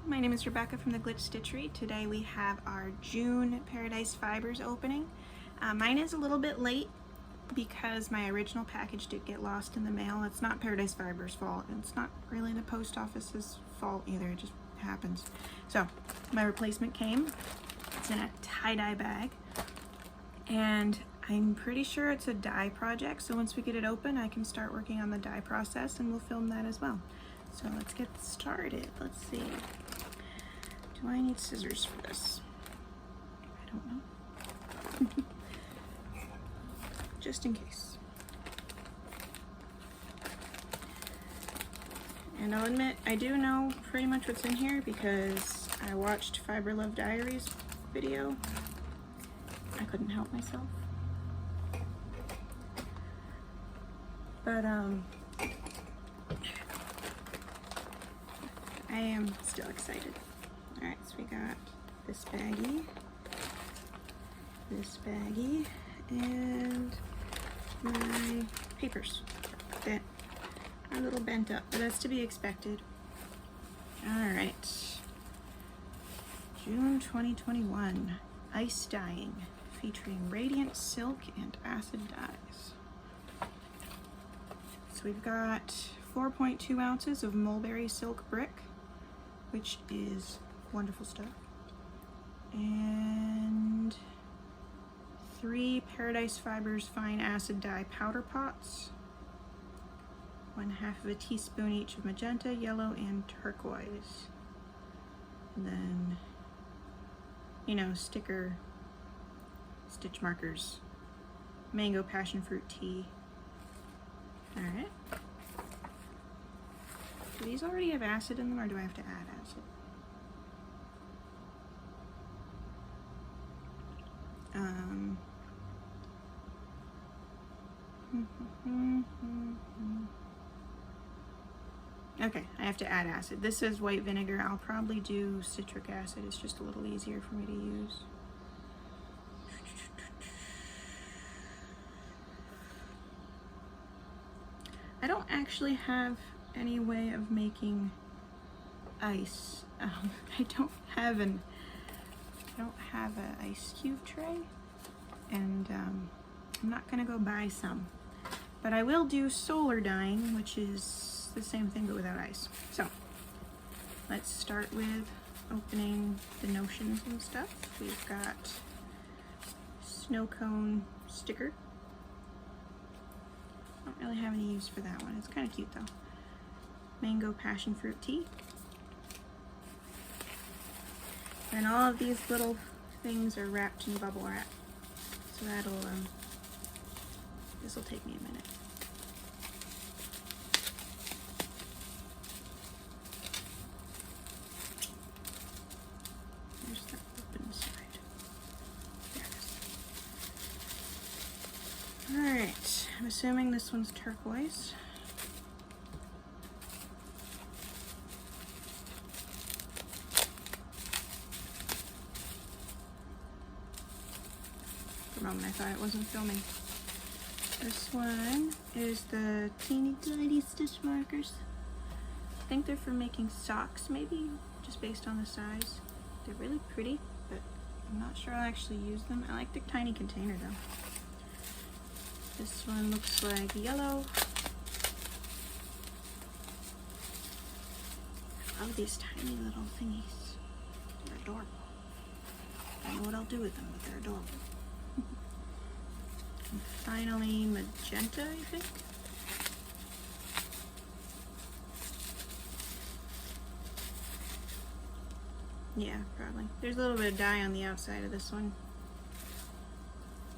my name is Rebecca from the Glitch Stitchery. Today we have our June Paradise Fibers opening. Mine is a little bit late because my original package did get lost in the mail. It's not Paradise Fibers' fault. It's not really the post office's fault either. It just happens. So my replacement came. It's in a tie-dye bag. And I'm pretty sure it's a dye project. So once we get it open, I can start working on the dye process and we'll film that as well. So let's get started. Let's see. Do I need scissors for this? I don't know. Just in case. And I'll admit, I do know pretty much what's in here because I watched Fiber Love Diaries video. I couldn't help myself. But I am still excited. Alright, so we got this baggie, and my papers that are a little bent up, but that's to be expected. Alright, June 2021, ice dyeing, featuring radiant silk and acid dyes. So we've got 4.2 ounces of mulberry silk brick, which is wonderful stuff, and 3 Paradise Fibers fine acid dye powder pots, 1/2 of a teaspoon each of magenta, yellow, and turquoise. And then, you know, sticker, stitch markers, mango passion fruit tea. Alright. Do these already have acid in them, or do I have to add acid? Okay, I have to add acid. This is white vinegar. I'll probably do citric acid. It's just a little easier for me to use. I don't actually have any way of making ice. I don't have an ice cube tray, and I'm not gonna go buy some, but I will do solar dyeing, which is the same thing but without ice. So let's start with opening the notions and stuff. We've got snow cone sticker. Don't really have any use for that one. It's kind of cute though. Mango passion fruit tea. And all of these little things are wrapped in bubble wrap. So this will take me a minute. There's the open side. There it is. Alright, I'm assuming this one's turquoise. For a moment I thought it wasn't filming. This one is the teeny tiny stitch markers. I think they're for making socks maybe, just based on the size. They're really pretty, but I'm not sure I'll actually use them. I like the tiny container though. This one looks like yellow. I love these tiny little thingies. They're adorable. I don't know what I'll do with them, but they're adorable. And finally, magenta, I think. Yeah, probably. There's a little bit of dye on the outside of this one.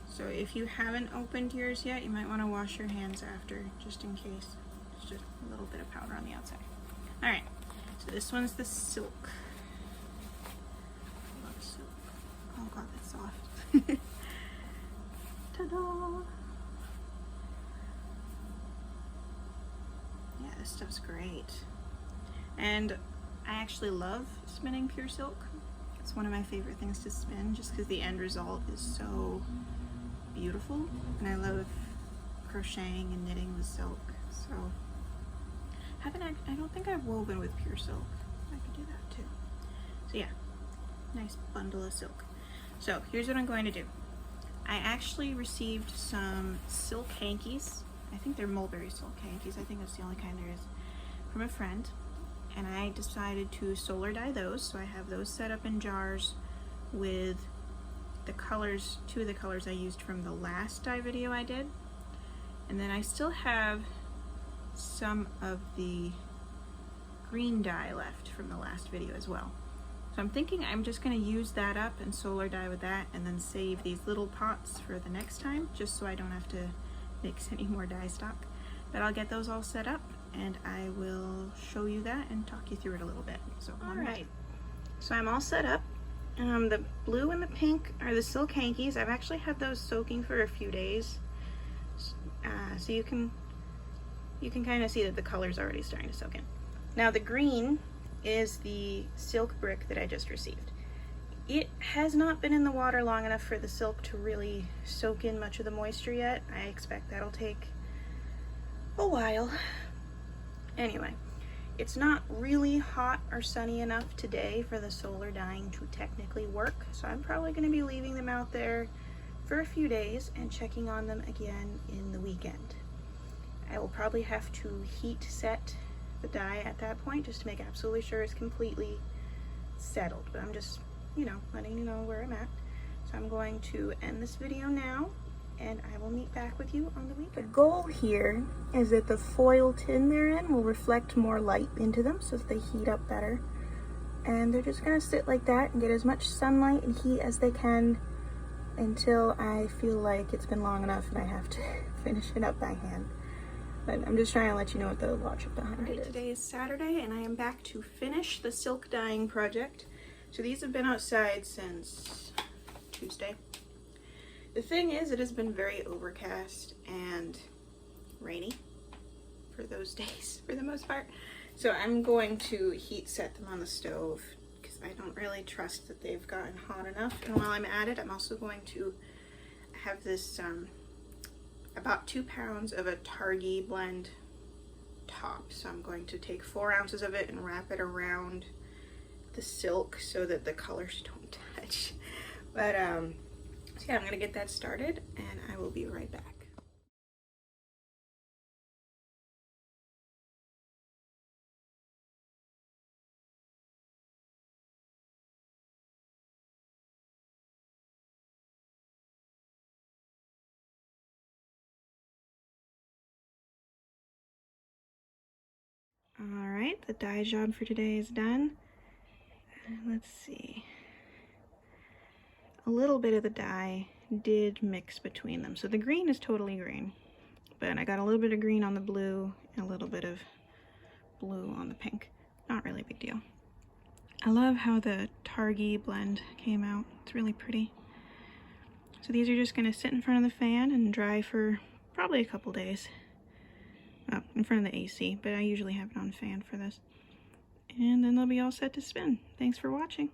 So if you haven't opened yours yet, you might want to wash your hands after, just in case. It's just a little bit of powder on the outside. Alright, so this one's the silk. I love silk. Oh god, that's soft. Ta-da! Yeah, this stuff's great. And I actually love spinning pure silk. It's one of my favorite things to spin, just because the end result is so beautiful. And I love crocheting and knitting with silk. So I don't think I've woven with pure silk. I could do that too. So yeah, nice bundle of silk. So here's what I'm going to do. I actually received some silk hankies. I think they're mulberry silk hankies. I think that's the only kind there is, from a friend. And I decided to solar dye those. So I have those set up in jars with the colors, 2 of the colors I used from the last dye video I did. And then I still have some of the green dye left from the last video as well. So I'm thinking I'm just going to use that up and solar dye with that, and then save these little pots for the next time, just so I don't have to mix any more dye stock. But I'll get those all set up and I will show you that and talk you through it a little bit. So alright, so I'm all set up. The blue and the pink are the silk hankies. I've actually had those soaking for a few days, so you can kind of see that the color's already starting to soak in. Now the green is the silk brick that I just received. It has not been in the water long enough for the silk to really soak in much of the moisture yet. I expect that'll take a while. Anyway, it's not really hot or sunny enough today for the solar dyeing to technically work, so I'm probably going to be leaving them out there for a few days and checking on them again in the weekend. I will probably have to heat set the dye at that point just to make absolutely sure it's completely settled, but I'm just, you know, letting you know where I'm at. So I'm going to end this video now and I will meet back with you on the weekend. The goal here is that the foil tin they're in will reflect more light into them so that they heat up better, and they're just gonna sit like that and get as much sunlight and heat as they can until I feel like it's been long enough and I have to finish it up by hand. But I'm just trying to let you know what the logic behind it is. Today is Saturday and I am back to finish the silk dyeing project. So these have been outside since Tuesday. The thing is, it has been very overcast and rainy for those days for the most part. So I'm going to heat set them on the stove because I don't really trust that they've gotten hot enough. And while I'm at it, I'm also going to have this about 2 pounds of a Targhee blend top. So I'm going to take 4 ounces of it and wrap it around the silk so that the colors don't touch. But so yeah, I'm gonna get that started and I will be right back. Alright, the dye job for today is done. Let's see. A little bit of the dye did mix between them. So the green is totally green, but I got a little bit of green on the blue and a little bit of blue on the pink. Not really a big deal. I love how the Targhee blend came out. It's really pretty. So these are just going to sit in front of the fan and dry for probably a couple days. In front of the AC, but I usually have it on fan for this. And then they'll be all set to spin. Thanks for watching.